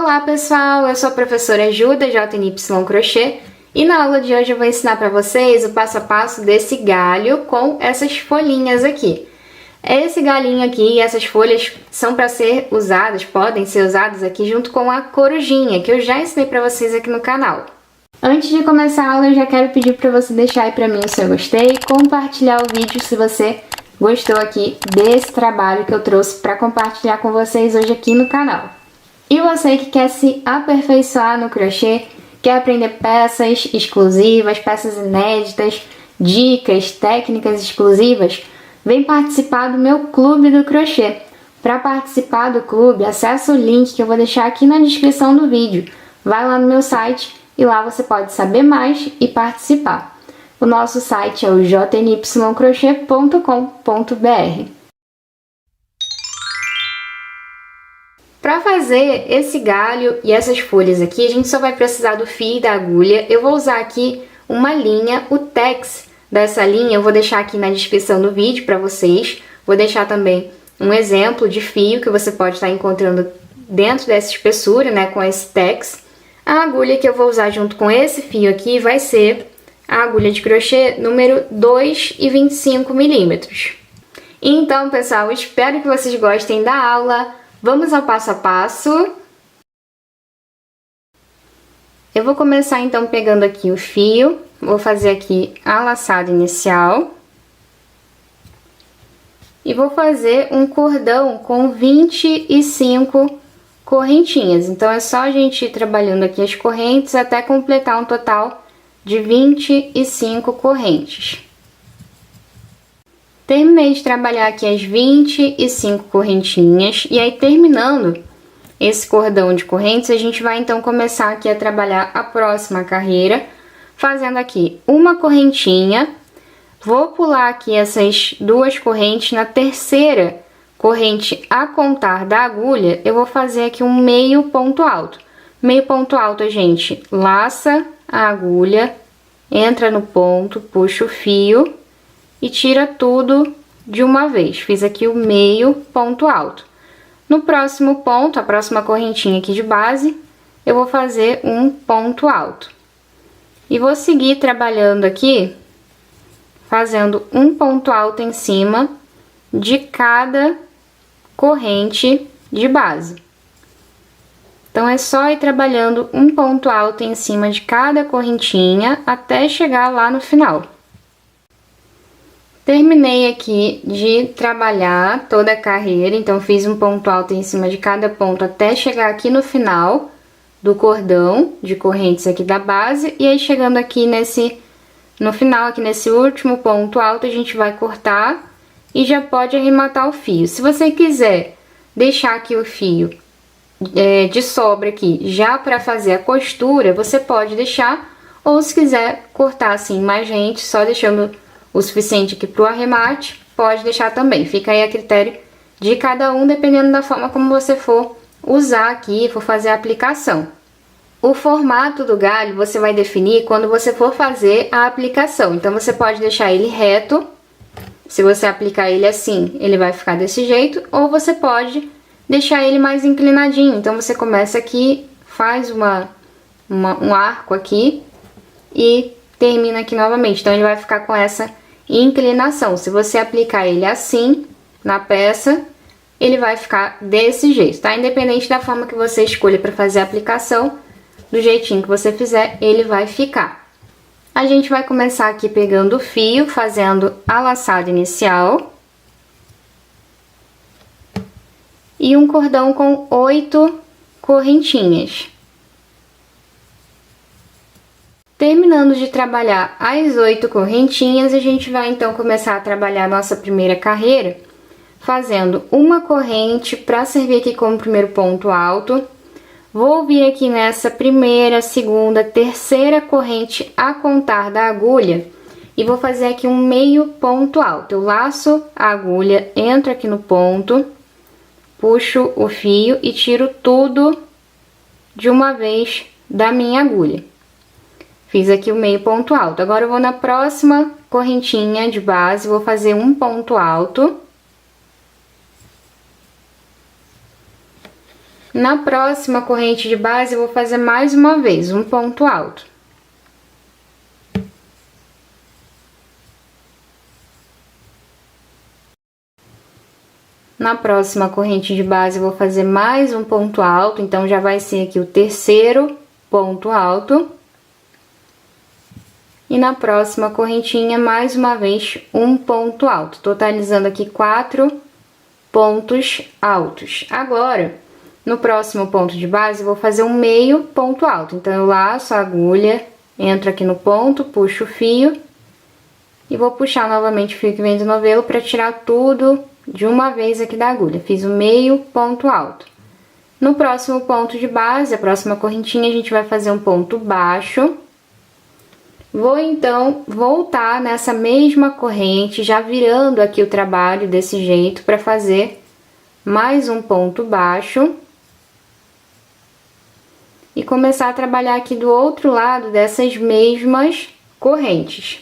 Olá pessoal, eu sou a professora Ju da JNY Crochê e na aula de hoje eu vou ensinar para vocês o passo a passo desse galho com essas folhinhas aqui. Esse galinho aqui e essas folhas são para ser usadas, podem ser usadas aqui junto com a corujinha, que eu já ensinei para vocês aqui no canal. Antes de começar a aula, eu já quero pedir para você deixar aí para mim o seu gostei, compartilhar o vídeo se você gostou aqui desse trabalho que eu trouxe para compartilhar com vocês hoje aqui no canal. E você que quer se aperfeiçoar no crochê, quer aprender peças exclusivas, peças inéditas, dicas, técnicas exclusivas, vem participar do meu clube do crochê. Para participar do clube, acessa o link que eu vou deixar aqui na descrição do vídeo. Vai lá no meu site e lá você pode saber mais e participar. O nosso site é o jnycrochê.com.br. Para fazer esse galho e essas folhas aqui, a gente só vai precisar do fio e da agulha. Eu vou usar aqui uma linha, o tex dessa linha eu vou deixar aqui na descrição do vídeo para vocês. Vou deixar também um exemplo de fio que você pode estar encontrando dentro dessa espessura, né, com esse tex. A agulha que eu vou usar junto com esse fio aqui vai ser a agulha de crochê número 2,25 milímetros. Então, pessoal, espero que vocês gostem da aula. Vamos ao passo a passo. Eu vou começar então pegando aqui o fio, vou fazer aqui a laçada inicial. E vou fazer um cordão com 25 correntinhas. Então é só a gente ir trabalhando aqui as correntes até completar um total de 25 correntes. Terminei de trabalhar aqui as 25 correntinhas e aí terminando esse cordão de correntes, a gente vai então começar aqui a trabalhar a próxima carreira, fazendo aqui uma correntinha. Vou pular aqui essas duas correntes, na terceira corrente a contar da agulha, eu vou fazer aqui um meio ponto alto. Meio ponto alto a gente laça a agulha, entra no ponto, puxa o fio e tira tudo de uma vez. Fiz aqui o meio ponto alto. No próximo ponto, a próxima correntinha aqui de base, eu vou fazer um ponto alto. E vou seguir trabalhando aqui, fazendo um ponto alto em cima de cada corrente de base. Então, é só ir trabalhando um ponto alto em cima de cada correntinha até chegar lá no final. Terminei aqui de trabalhar toda a carreira, então fiz um ponto alto em cima de cada ponto até chegar aqui no final do cordão de correntes aqui da base. E aí, chegando aqui no final, aqui nesse último ponto alto, a gente vai cortar e já pode arrematar o fio. Se você quiser deixar aqui o fio de sobra aqui já para fazer a costura, você pode deixar, ou se quiser cortar assim mais rente, só deixando o suficiente aqui pro arremate, pode deixar também. Fica aí a critério de cada um, dependendo da forma como você for usar aqui, for fazer a aplicação. O formato do galho você vai definir quando você for fazer a aplicação. Então, você pode deixar ele reto. Se você aplicar ele assim, ele vai ficar desse jeito. Ou você pode deixar ele mais inclinadinho. Então, você começa aqui, faz um arco aqui e termina aqui novamente. Então, ele vai ficar com essa inclinação. Se você aplicar ele assim na peça, ele vai ficar desse jeito, tá? Independente da forma que você escolha para fazer a aplicação, do jeitinho que você fizer, ele vai ficar. A gente vai começar aqui pegando o fio, fazendo a laçada inicial. E um cordão com 8 correntinhas. Terminando de trabalhar as 8 correntinhas, a gente vai então começar a trabalhar a nossa primeira carreira, fazendo uma corrente para servir aqui como primeiro ponto alto. Vou vir aqui nessa primeira, segunda, terceira corrente a contar da agulha e vou fazer aqui um meio ponto alto. Eu laço a agulha, entro aqui no ponto, puxo o fio e tiro tudo de uma vez da minha agulha. Fiz aqui o meio ponto alto. Agora eu vou na próxima correntinha de base, vou fazer um ponto alto. Na próxima corrente de base, eu vou fazer mais uma vez um ponto alto. Na próxima corrente de base, eu vou fazer mais um ponto alto, então já vai ser aqui o terceiro ponto alto. E na próxima correntinha, mais uma vez, um ponto alto, totalizando aqui 4 pontos altos. Agora, no próximo ponto de base, eu vou fazer um meio ponto alto. Então, eu laço a agulha, entro aqui no ponto, puxo o fio e vou puxar novamente o fio que vem do novelo para tirar tudo de uma vez aqui da agulha. Fiz o meio ponto alto. No próximo ponto de base, a próxima correntinha, a gente vai fazer um ponto baixo. Vou então voltar nessa mesma corrente, já virando aqui o trabalho desse jeito para fazer mais um ponto baixo. E começar a trabalhar aqui do outro lado dessas mesmas correntes.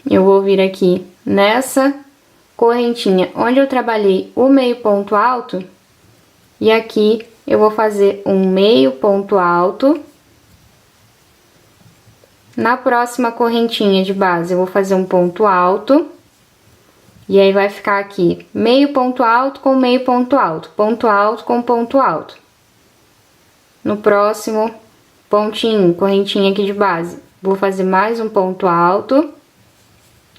Eu vou vir aqui nessa correntinha onde eu trabalhei o meio ponto alto, e aqui eu vou fazer um meio ponto alto. Na próxima correntinha de base, eu vou fazer um ponto alto, e aí vai ficar aqui meio ponto alto com meio ponto alto, ponto alto com ponto alto. No próximo pontinho, correntinha aqui de base, vou fazer mais um ponto alto.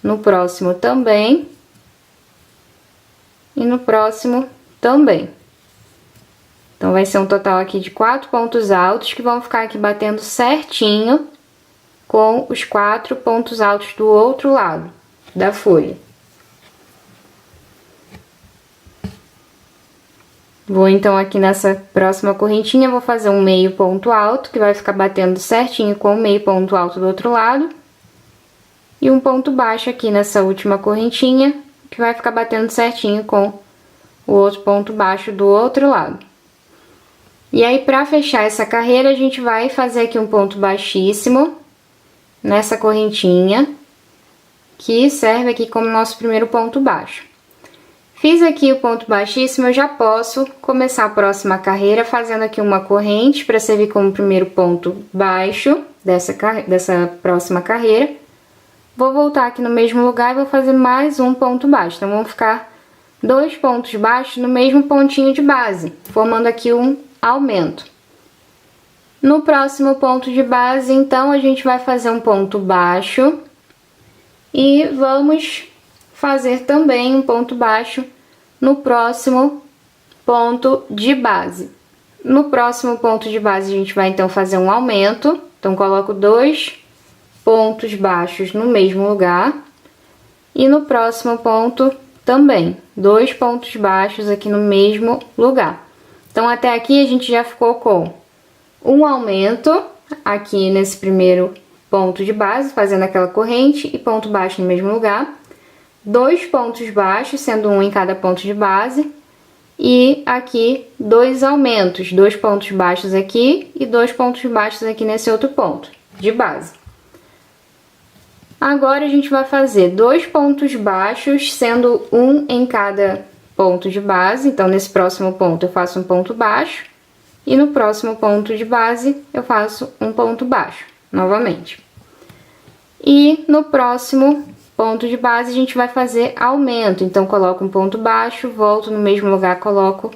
No próximo também. E no próximo também. Então, vai ser um total aqui de 4 pontos altos que vão ficar aqui batendo certinho com os 4 pontos altos do outro lado da folha. Vou então aqui nessa próxima correntinha, vou fazer um meio ponto alto, que vai ficar batendo certinho com o meio ponto alto do outro lado. E um ponto baixo aqui nessa última correntinha, que vai ficar batendo certinho com o outro ponto baixo do outro lado. E aí, para fechar essa carreira, a gente vai fazer aqui um ponto baixíssimo nessa correntinha, que serve aqui como nosso primeiro ponto baixo. Fiz aqui o ponto baixíssimo, eu já posso começar a próxima carreira fazendo aqui uma corrente para servir como primeiro ponto baixo dessa próxima carreira. Vou voltar aqui no mesmo lugar e vou fazer mais um ponto baixo. Então, vão ficar 2 pontos baixos no mesmo pontinho de base, formando aqui um aumento. No próximo ponto de base, então, a gente vai fazer um ponto baixo e vamos fazer também um ponto baixo no próximo ponto de base. No próximo ponto de base, a gente vai então fazer um aumento. Então, coloco 2 pontos baixos no mesmo lugar. E no próximo ponto também, 2 pontos baixos aqui no mesmo lugar. Então, até aqui a gente já ficou com um aumento aqui nesse primeiro ponto de base, fazendo aquela corrente e ponto baixo no mesmo lugar. 2 pontos baixos, sendo um em cada ponto de base. E aqui 2 aumentos, 2 pontos baixos aqui e 2 pontos baixos aqui nesse outro ponto de base. Agora, a gente vai fazer 2 pontos baixos, sendo um em cada ponto de base. Então, nesse próximo ponto eu faço um ponto baixo. E no próximo ponto de base eu faço um ponto baixo, novamente. E no próximo ponto de base a gente vai fazer aumento. Então, coloco um ponto baixo, volto no mesmo lugar, coloco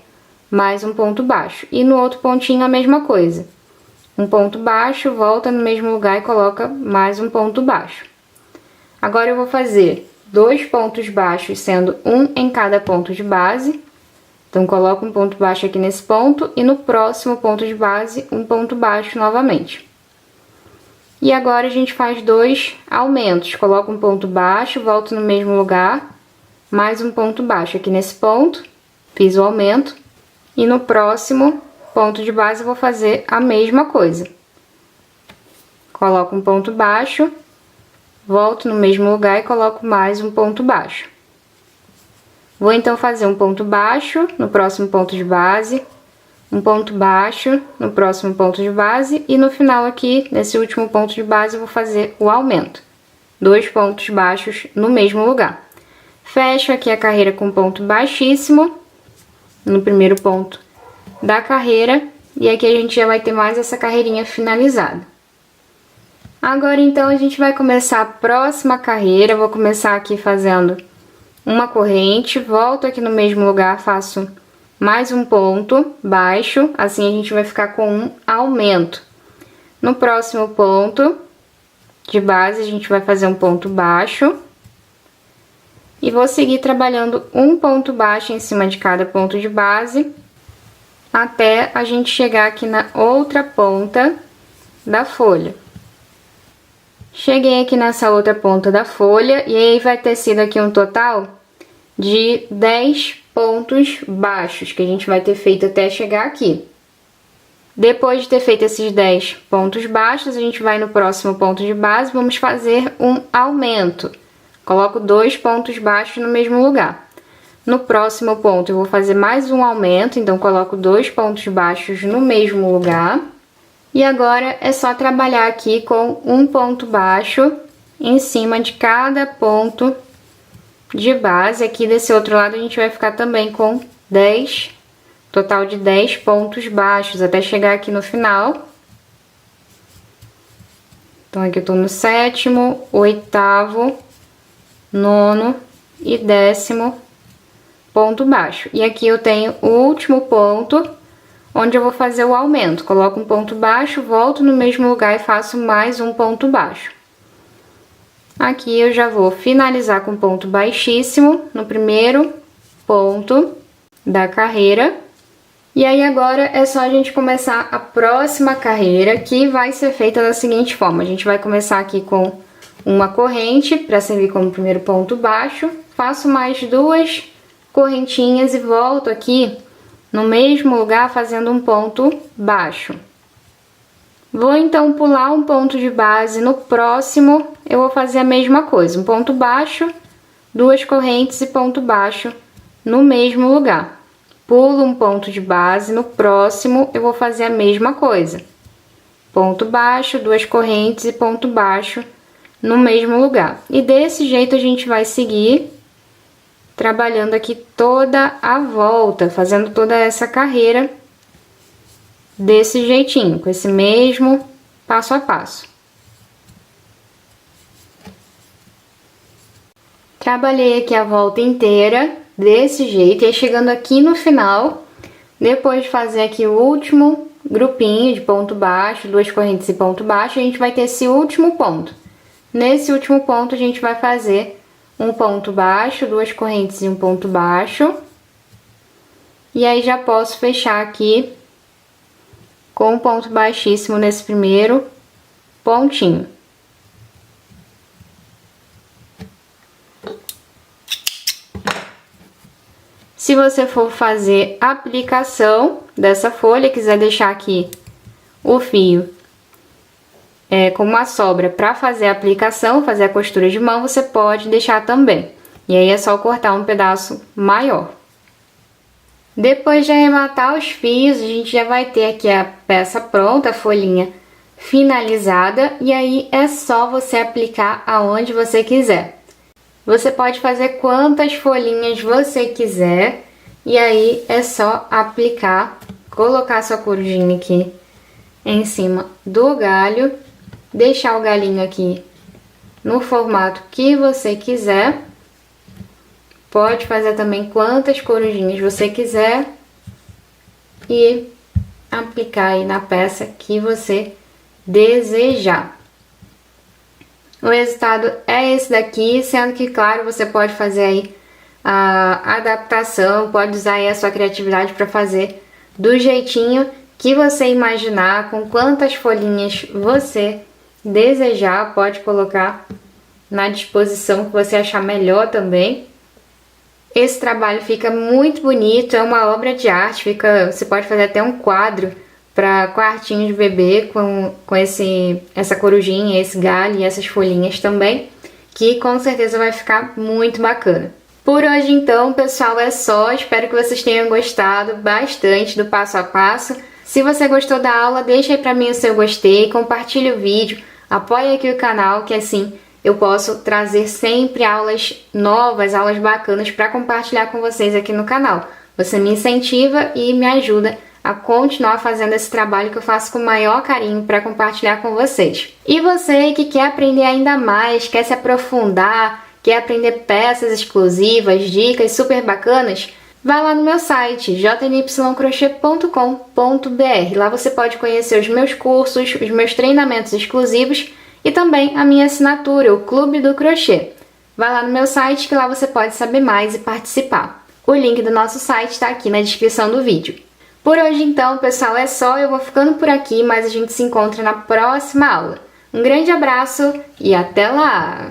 mais um ponto baixo. E no outro pontinho a mesma coisa. Um ponto baixo, volta no mesmo lugar e coloca mais um ponto baixo. Agora, eu vou fazer 2 pontos baixos, sendo um em cada ponto de base. Então, coloco um ponto baixo aqui nesse ponto e no próximo ponto de base, um ponto baixo novamente. E agora, a gente faz 2 aumentos. Coloco um ponto baixo, volto no mesmo lugar, mais um ponto baixo aqui nesse ponto, fiz o aumento. E no próximo ponto de base, eu vou fazer a mesma coisa. Coloco um ponto baixo, volto no mesmo lugar e coloco mais um ponto baixo. Vou então fazer um ponto baixo no próximo ponto de base, um ponto baixo no próximo ponto de base e no final aqui, nesse último ponto de base, eu vou fazer o aumento. 2 pontos baixos no mesmo lugar. Fecho aqui a carreira com ponto baixíssimo no primeiro ponto da carreira. E aqui a gente já vai ter mais essa carreirinha finalizada. Agora, então, a gente vai começar a próxima carreira. Eu vou começar aqui fazendo uma corrente, volto aqui no mesmo lugar, faço mais um ponto baixo, assim a gente vai ficar com um aumento. No próximo ponto de base, a gente vai fazer um ponto baixo. E vou seguir trabalhando um ponto baixo em cima de cada ponto de base, até a gente chegar aqui na outra ponta da folha. Cheguei aqui nessa outra ponta da folha, e aí vai ter sido aqui um total de 10 pontos baixos, que a gente vai ter feito até chegar aqui. Depois de ter feito esses 10 pontos baixos, a gente vai no próximo ponto de base, vamos fazer um aumento. Coloco 2 pontos baixos no mesmo lugar. No próximo ponto eu vou fazer mais um aumento, então coloco 2 pontos baixos no mesmo lugar. E agora é só trabalhar aqui com um ponto baixo em cima de cada ponto de base. Aqui desse outro lado a gente vai ficar também com 10, total de 10 pontos baixos, até chegar aqui no final. Então aqui eu tô no 7º, 8º, 9º e 10º ponto baixo. E aqui eu tenho o último ponto, onde eu vou fazer o aumento. Coloco um ponto baixo, volto no mesmo lugar e faço mais um ponto baixo. Aqui eu já vou finalizar com ponto baixíssimo no primeiro ponto da carreira. E aí agora é só a gente começar a próxima carreira, que vai ser feita da seguinte forma. A gente vai começar aqui com uma corrente para servir como primeiro ponto baixo. Faço mais 2 correntinhas e volto aqui no mesmo lugar fazendo um ponto baixo. Vou então pular um ponto de base. No próximo eu vou fazer a mesma coisa, um ponto baixo, 2 correntes e ponto baixo no mesmo lugar. Pulo um ponto de base, no próximo eu vou fazer a mesma coisa, ponto baixo, 2 correntes e ponto baixo no mesmo lugar. E desse jeito a gente vai seguir trabalhando aqui toda a volta, fazendo toda essa carreira desse jeitinho, com esse mesmo passo a passo. Trabalhei aqui a volta inteira desse jeito, e aí chegando aqui no final, depois de fazer aqui o último grupinho de ponto baixo, 2 correntes e ponto baixo, a gente vai ter esse último ponto. Nesse último ponto a gente vai fazer um ponto baixo, 2 correntes e um ponto baixo. E aí já posso fechar aqui com um ponto baixíssimo nesse primeiro pontinho. Se você for fazer aplicação dessa folha, quiser deixar aqui o fio com uma sobra para fazer a aplicação, fazer a costura de mão, você pode deixar também. E aí é só cortar um pedaço maior. Depois de arrematar os fios, a gente já vai ter aqui a peça pronta, a folhinha finalizada. E aí é só você aplicar aonde você quiser. Você pode fazer quantas folhinhas você quiser. E aí é só aplicar, colocar sua corujinha aqui em cima do galho. Deixar o galinho aqui no formato que você quiser. Pode fazer também quantas corujinhas você quiser e aplicar aí na peça que você desejar. O resultado é esse daqui, sendo que, claro, você pode fazer aí a adaptação, pode usar aí a sua criatividade para fazer do jeitinho que você imaginar, com quantas folhinhas você desejar, pode colocar na disposição que você achar melhor também. Esse trabalho fica muito bonito, é uma obra de arte, você pode fazer até um quadro para quartinho de bebê com essa corujinha, esse galho e essas folhinhas também, que com certeza vai ficar muito bacana. Por hoje então, pessoal, é só. Espero que vocês tenham gostado bastante do passo a passo. Se você gostou da aula, deixa aí pra mim o seu gostei, compartilhe o vídeo, apoie aqui o canal, que assim eu posso trazer sempre aulas novas, aulas bacanas para compartilhar com vocês aqui no canal. Você me incentiva e me ajuda a continuar fazendo esse trabalho que eu faço com o maior carinho para compartilhar com vocês. E você que quer aprender ainda mais, quer se aprofundar, quer aprender peças exclusivas, dicas super bacanas, vai lá no meu site jnycrochet.com.br. Lá você pode conhecer os meus cursos, os meus treinamentos exclusivos e também a minha assinatura, o Clube do Crochê. Vai lá no meu site que lá você pode saber mais e participar. O link do nosso site está aqui na descrição do vídeo. Por hoje então, pessoal, é só. Eu vou ficando por aqui, mas a gente se encontra na próxima aula. Um grande abraço e até lá!